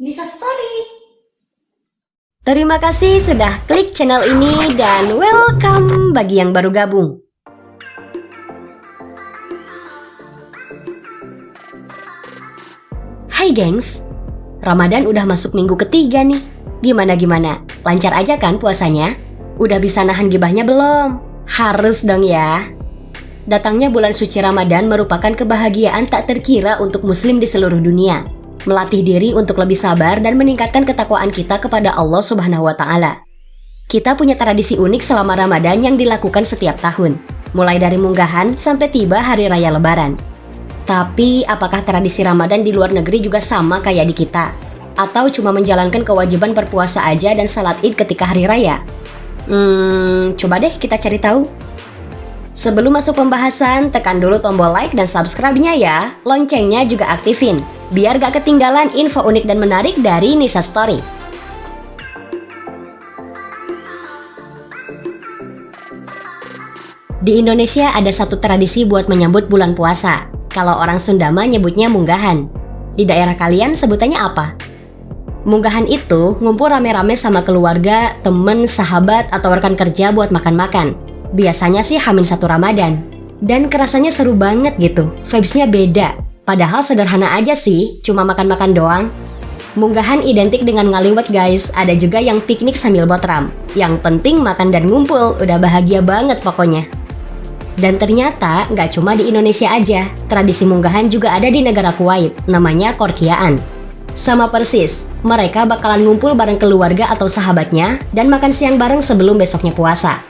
Nisa Story. Terima kasih sudah klik channel ini dan welcome bagi yang baru gabung. Hai gengs, Ramadan udah masuk minggu ketiga nih. Gimana? Lancar aja kan puasanya? Udah bisa nahan gibahnya belum? Harus dong ya. Datangnya bulan suci Ramadan merupakan kebahagiaan tak terkira untuk muslim di seluruh dunia. Melatih diri untuk lebih sabar dan meningkatkan ketakwaan kita kepada Allah Subhanahu wa Ta'ala. Kita punya tradisi unik selama Ramadan yang dilakukan setiap tahun, mulai dari munggahan sampai tiba hari raya Lebaran. Tapi apakah tradisi Ramadan di luar negeri juga sama kayak di kita? Atau cuma menjalankan kewajiban berpuasa aja dan salat Id ketika hari raya? Coba deh kita cari tahu. Sebelum masuk pembahasan, tekan dulu tombol like dan subscribe-nya ya. Loncengnya juga aktifin, biar gak ketinggalan info unik dan menarik dari Nisa Story. Di Indonesia ada satu tradisi buat menyambut bulan puasa. Kalau orang Sunda mah nyebutnya munggahan. Di daerah kalian sebutannya apa? Munggahan itu ngumpul rame-rame sama keluarga, temen, sahabat, atau rekan kerja buat makan-makan. Biasanya sih H-1 Ramadan. Dan kerasanya seru banget gitu, vibes-nya beda. Padahal sederhana aja sih, cuma makan-makan doang. Munggahan identik dengan ngaliwat guys, ada juga yang piknik sambil botram. Yang penting makan dan ngumpul, udah bahagia banget pokoknya. Dan ternyata nggak cuma di Indonesia aja, tradisi munggahan juga ada di negara Kuwait, namanya Korkiaan. Sama persis, mereka bakalan ngumpul bareng keluarga atau sahabatnya dan makan siang bareng sebelum besoknya puasa.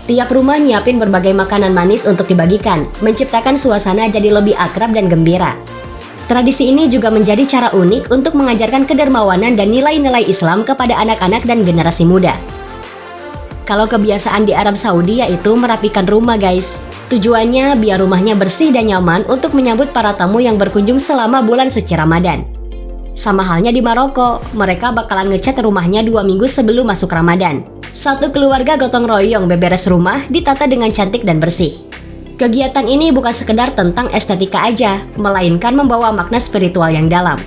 Tiap rumah nyiapin berbagai makanan manis untuk dibagikan, menciptakan suasana jadi lebih akrab dan gembira. Tradisi ini juga menjadi cara unik untuk mengajarkan kedermawanan dan nilai-nilai Islam kepada anak-anak dan generasi muda. Kalau kebiasaan di Arab Saudi yaitu merapikan rumah guys. Tujuannya biar rumahnya bersih dan nyaman untuk menyambut para tamu yang berkunjung selama bulan suci Ramadan. Sama halnya di Maroko, mereka bakalan ngecat rumahnya 2 minggu sebelum masuk Ramadan. Satu keluarga gotong royong beberes rumah ditata dengan cantik dan bersih. Kegiatan ini bukan sekedar tentang estetika aja, melainkan membawa makna spiritual yang dalam.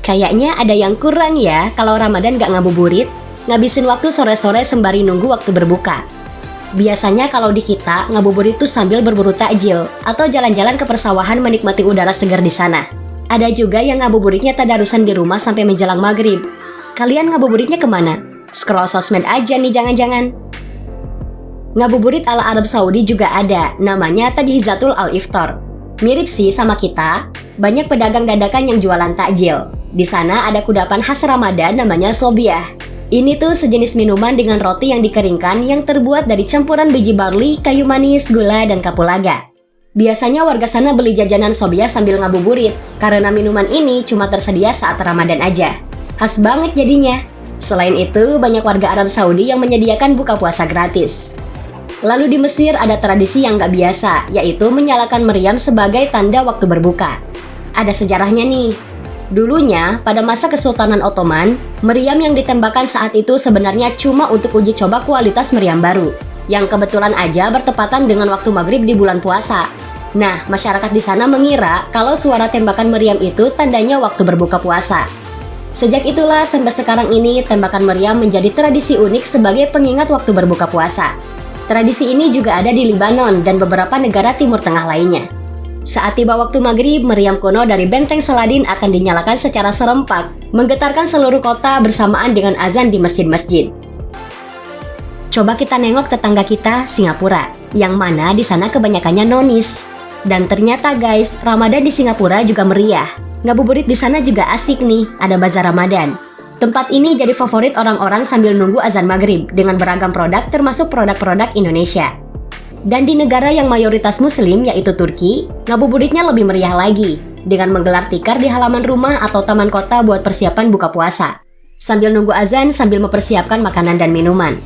Kayaknya ada yang kurang ya kalau Ramadan gak ngabuburit, ngabisin waktu sore-sore sembari nunggu waktu berbuka. Biasanya kalau di kita, ngabuburit tuh sambil berburu takjil atau jalan-jalan ke persawahan menikmati udara segar di sana. Ada juga yang ngabuburitnya tadarusan di rumah sampai menjelang maghrib. Kalian ngabuburitnya kemana? Scroll sosmed aja nih jangan-jangan. Ngabuburit ala Arab Saudi juga ada, namanya Tajhizatul Al-Iftar. Mirip sih sama kita, banyak pedagang dadakan yang jualan takjil. Di sana ada kudapan khas Ramadan namanya sobiah. Ini tuh sejenis minuman dengan roti yang dikeringkan yang terbuat dari campuran biji barli, kayu manis, gula, dan kapulaga. Biasanya warga sana beli jajanan sobiah sambil ngabuburit, karena minuman ini cuma tersedia saat Ramadan aja. Khas banget jadinya. Selain itu, banyak warga Arab Saudi yang menyediakan buka puasa gratis. Lalu di Mesir ada tradisi yang gak biasa, yaitu menyalakan meriam sebagai tanda waktu berbuka. Ada sejarahnya nih. Dulunya, pada masa Kesultanan Ottoman, meriam yang ditembakkan saat itu sebenarnya cuma untuk uji coba kualitas meriam baru, yang kebetulan aja bertepatan dengan waktu maghrib di bulan puasa. Nah, masyarakat di sana mengira kalau suara tembakan meriam itu tandanya waktu berbuka puasa. Sejak itulah sampai sekarang ini tembakan meriam menjadi tradisi unik sebagai pengingat waktu berbuka puasa. Tradisi ini juga ada di Libanon dan beberapa negara Timur Tengah lainnya. Saat tiba waktu maghrib, meriam kuno dari benteng Saladin akan dinyalakan secara serempak, menggetarkan seluruh kota bersamaan dengan azan di masjid-masjid. Coba kita nengok tetangga kita, Singapura, yang mana di sana kebanyakannya nonis. Dan ternyata guys, Ramadan di Singapura juga meriah. Ngabuburit di sana juga asik nih, ada bazar Ramadan. Tempat ini jadi favorit orang-orang sambil nunggu azan maghrib dengan beragam produk termasuk produk-produk Indonesia. Dan di negara yang mayoritas muslim yaitu Turki, ngabuburitnya lebih meriah lagi dengan menggelar tikar di halaman rumah atau taman kota buat persiapan buka puasa. Sambil nunggu azan sambil mempersiapkan makanan dan minuman.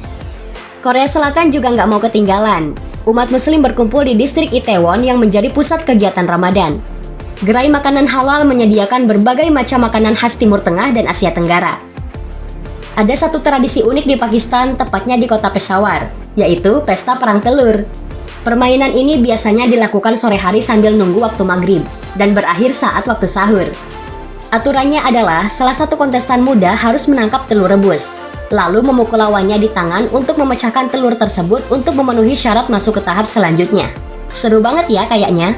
Korea Selatan juga nggak mau ketinggalan. Umat muslim berkumpul di distrik Itaewon yang menjadi pusat kegiatan Ramadan. Gerai makanan halal menyediakan berbagai macam makanan khas Timur Tengah dan Asia Tenggara. Ada satu tradisi unik di Pakistan, tepatnya di kota Peshawar, yaitu pesta perang telur. Permainan ini biasanya dilakukan sore hari sambil nunggu waktu maghrib, dan berakhir saat waktu sahur. Aturannya adalah salah satu kontestan muda harus menangkap telur rebus, lalu memukul lawannya di tangan untuk memecahkan telur tersebut untuk memenuhi syarat masuk ke tahap selanjutnya. Seru banget ya kayaknya.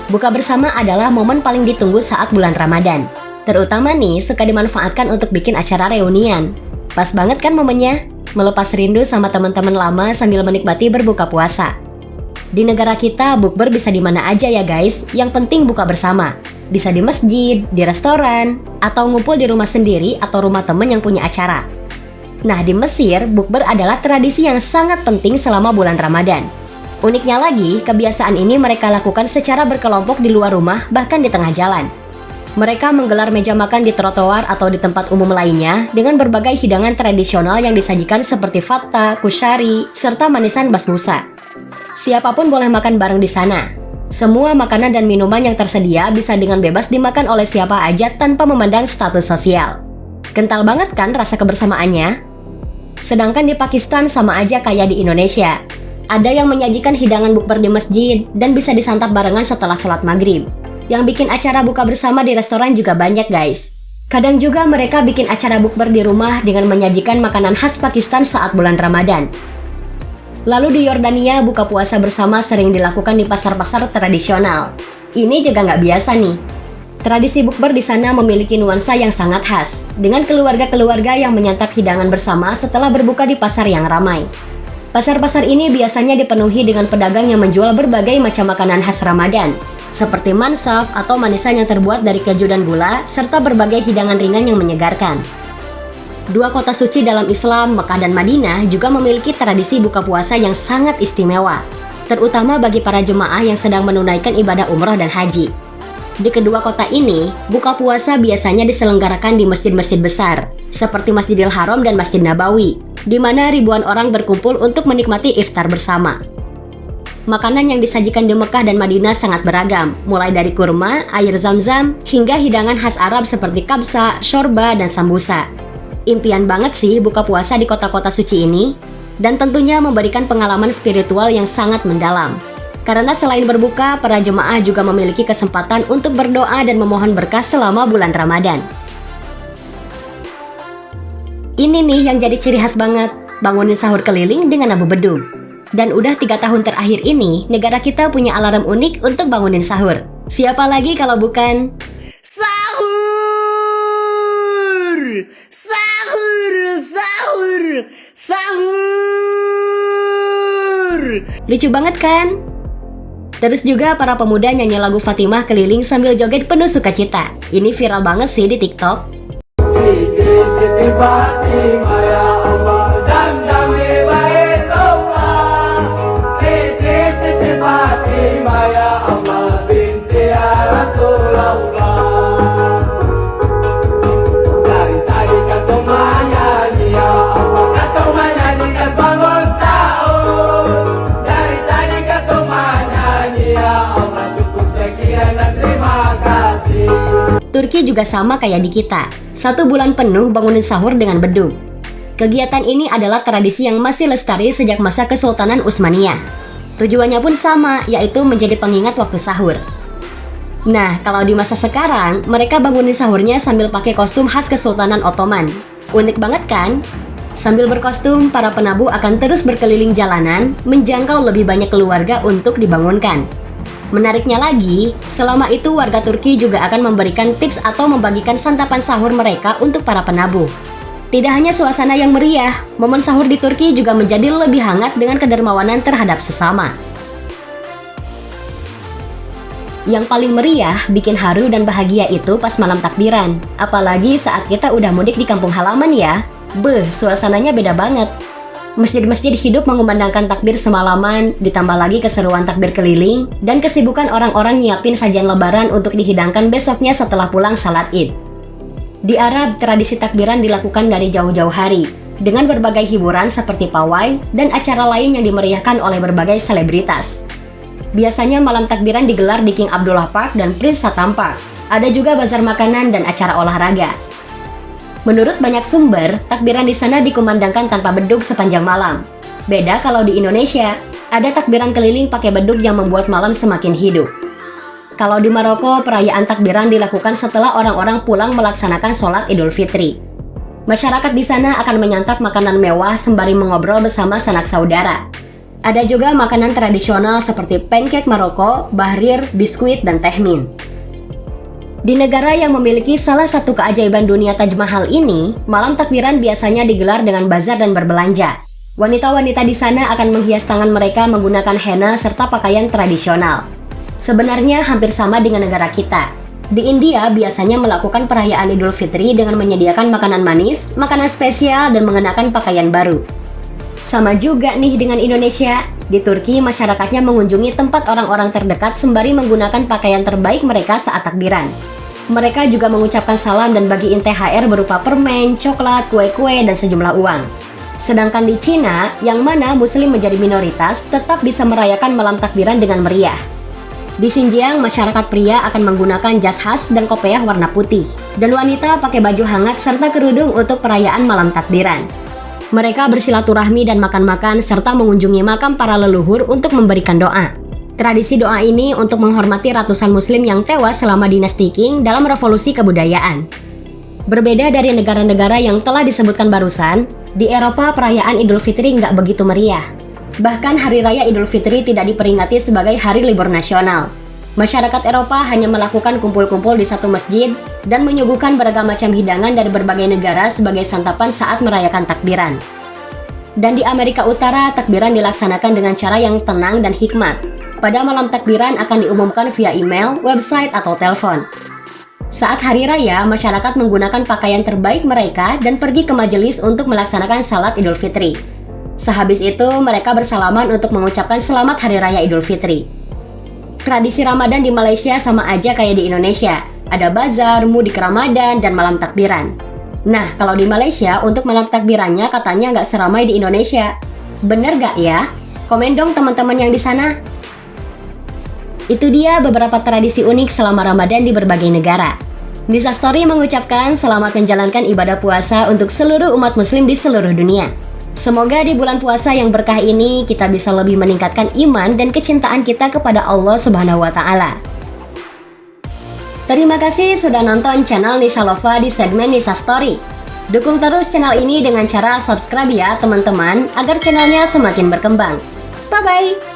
Buka bersama adalah momen paling ditunggu saat bulan Ramadan. Terutama nih suka dimanfaatkan untuk bikin acara reunian. Pas banget kan momennya? Melepas rindu sama teman-teman lama sambil menikmati berbuka puasa. Di negara kita, bukber bisa di mana aja ya guys, yang penting buka bersama. Bisa di masjid, di restoran, atau ngumpul di rumah sendiri atau rumah temen yang punya acara. Nah, di Mesir, bukber adalah tradisi yang sangat penting selama bulan Ramadan. Uniknya lagi, kebiasaan ini mereka lakukan secara berkelompok di luar rumah, bahkan di tengah jalan. Mereka menggelar meja makan di trotoar atau di tempat umum lainnya dengan berbagai hidangan tradisional yang disajikan seperti fattah, kushari, serta manisan basmusa. Siapapun boleh makan bareng di sana. Semua makanan dan minuman yang tersedia bisa dengan bebas dimakan oleh siapa aja tanpa memandang status sosial. Kental banget kan rasa kebersamaannya? Sedangkan di Pakistan sama aja kayak di Indonesia. Ada yang menyajikan hidangan bukber di masjid dan bisa disantap barengan setelah sholat maghrib. Yang bikin acara buka bersama di restoran juga banyak guys. Kadang juga mereka bikin acara bukber di rumah dengan menyajikan makanan khas Pakistan saat bulan Ramadan. Lalu di Yordania, buka puasa bersama sering dilakukan di pasar-pasar tradisional. Ini juga nggak biasa nih. Tradisi bukber di sana memiliki nuansa yang sangat khas, dengan keluarga-keluarga yang menyantap hidangan bersama setelah berbuka di pasar yang ramai. Pasar-pasar ini biasanya dipenuhi dengan pedagang yang menjual berbagai macam makanan khas Ramadan, seperti mansaf atau manisan yang terbuat dari keju dan gula, serta berbagai hidangan ringan yang menyegarkan. Dua kota suci dalam Islam, Mekah dan Madinah, juga memiliki tradisi buka puasa yang sangat istimewa, terutama bagi para jemaah yang sedang menunaikan ibadah umroh dan haji. Di kedua kota ini, buka puasa biasanya diselenggarakan di masjid-masjid besar, seperti Masjidil Haram dan Masjid Nabawi, di mana ribuan orang berkumpul untuk menikmati iftar bersama. Makanan yang disajikan di Mekah dan Madinah sangat beragam, mulai dari kurma, air zam-zam, hingga hidangan khas Arab seperti kabsa, shorba, dan sambusa. Impian banget sih buka puasa di kota-kota suci ini, dan tentunya memberikan pengalaman spiritual yang sangat mendalam. Karena selain berbuka, para jemaah juga memiliki kesempatan untuk berdoa dan memohon berkah selama bulan Ramadan. Ini nih yang jadi ciri khas banget, bangunin sahur keliling dengan Abu Bedug. Dan udah 3 tahun terakhir ini, negara kita punya alarm unik untuk bangunin sahur. Siapa lagi kalau bukan sahur! Sahur! Sahur! Sahur! Lucu banget kan? Terus juga para pemuda nyanyi lagu Fatimah keliling sambil joget penuh sukacita. Ini viral banget sih di TikTok. Turki juga sama kayak di kita, 1 bulan penuh bangunin sahur dengan bedug. Kegiatan ini adalah tradisi yang masih lestari sejak masa Kesultanan Utsmaniyah. Tujuannya pun sama, yaitu menjadi pengingat waktu sahur. Nah, kalau di masa sekarang, mereka bangunin sahurnya sambil pakai kostum khas Kesultanan Ottoman. Unik banget kan? Sambil berkostum, para penabuh akan terus berkeliling jalanan, menjangkau lebih banyak keluarga untuk dibangunkan. Menariknya lagi, selama itu warga Turki juga akan memberikan tips atau membagikan santapan sahur mereka untuk para penabuh. Tidak hanya suasana yang meriah, momen sahur di Turki juga menjadi lebih hangat dengan kedermawanan terhadap sesama. Yang paling meriah, bikin haru dan bahagia itu pas malam takbiran. Apalagi saat kita udah mudik di kampung halaman ya. Suasananya beda banget. Masjid-masjid hidup mengumandangkan takbir semalaman, ditambah lagi keseruan takbir keliling, dan kesibukan orang-orang nyiapin sajian lebaran untuk dihidangkan besoknya setelah pulang salat Id. Di Arab, tradisi takbiran dilakukan dari jauh-jauh hari, dengan berbagai hiburan seperti pawai dan acara lain yang dimeriahkan oleh berbagai selebritas. Biasanya malam takbiran digelar di King Abdullah Park dan Prince Satam Park. Ada juga bazar makanan dan acara olahraga. Menurut banyak sumber, takbiran di sana dikumandangkan tanpa bedug sepanjang malam. Beda kalau di Indonesia, Ada takbiran keliling pakai beduk yang membuat malam semakin hidup. Kalau di Maroko, perayaan takbiran dilakukan setelah orang-orang pulang melaksanakan sholat Idul Fitri. Masyarakat di sana akan menyantap makanan mewah sembari mengobrol bersama sanak saudara. Ada juga makanan tradisional seperti pancake Maroko, bahrir, biskuit, dan tehmin. Di negara yang memiliki salah satu keajaiban dunia Taj Mahal ini, malam takbiran biasanya digelar dengan bazar dan berbelanja. Wanita-wanita di sana akan menghias tangan mereka menggunakan henna serta pakaian tradisional. Sebenarnya hampir sama dengan negara kita. Di India biasanya melakukan perayaan Idul Fitri dengan menyediakan makanan manis, makanan spesial, dan mengenakan pakaian baru. Sama juga nih dengan Indonesia. Di Turki, masyarakatnya mengunjungi tempat orang-orang terdekat sembari menggunakan pakaian terbaik mereka saat takbiran. Mereka juga mengucapkan salam dan bagiin THR berupa permen, coklat, kue-kue, dan sejumlah uang. Sedangkan di Cina, yang mana Muslim menjadi minoritas, tetap bisa merayakan malam takbiran dengan meriah. Di Xinjiang, masyarakat pria akan menggunakan jas khas dan kopiah warna putih, dan wanita pakai baju hangat serta kerudung untuk perayaan malam takbiran. Mereka bersilaturahmi dan makan-makan serta mengunjungi makam para leluhur untuk memberikan doa. Tradisi doa ini untuk menghormati ratusan Muslim yang tewas selama dinasti Qing dalam revolusi kebudayaan. Berbeda dari negara-negara yang telah disebutkan barusan, di Eropa perayaan Idul Fitri nggak begitu meriah. Bahkan Hari Raya Idul Fitri tidak diperingati sebagai hari libur nasional. Masyarakat Eropa hanya melakukan kumpul-kumpul di satu masjid dan menyuguhkan beragam macam hidangan dari berbagai negara sebagai santapan saat merayakan takbiran. Dan di Amerika Utara, takbiran dilaksanakan dengan cara yang tenang dan hikmat. Pada malam takbiran akan diumumkan via email, website, atau telepon. Saat hari raya, masyarakat menggunakan pakaian terbaik mereka dan pergi ke majelis untuk melaksanakan salat Idul Fitri. Sehabis itu, mereka bersalaman untuk mengucapkan selamat Hari Raya Idul Fitri. Tradisi Ramadan di Malaysia sama aja kayak di Indonesia. Ada bazar, mudik Ramadan, dan malam takbiran. Nah, kalau di Malaysia, untuk malam takbirannya katanya nggak seramai di Indonesia. Bener nggak ya? Komen dong teman-teman yang di sana. Itu dia beberapa tradisi unik selama Ramadan di berbagai negara. Nisa Story mengucapkan selamat menjalankan ibadah puasa untuk seluruh umat muslim di seluruh dunia. Semoga di bulan puasa yang berkah ini kita bisa lebih meningkatkan iman dan kecintaan kita kepada Allah Subhanahu wa Ta'ala. Terima kasih sudah nonton channel Nisa Lova di segmen Nisa Story. Dukung terus channel ini dengan cara subscribe ya teman-teman agar channelnya semakin berkembang. Bye-bye!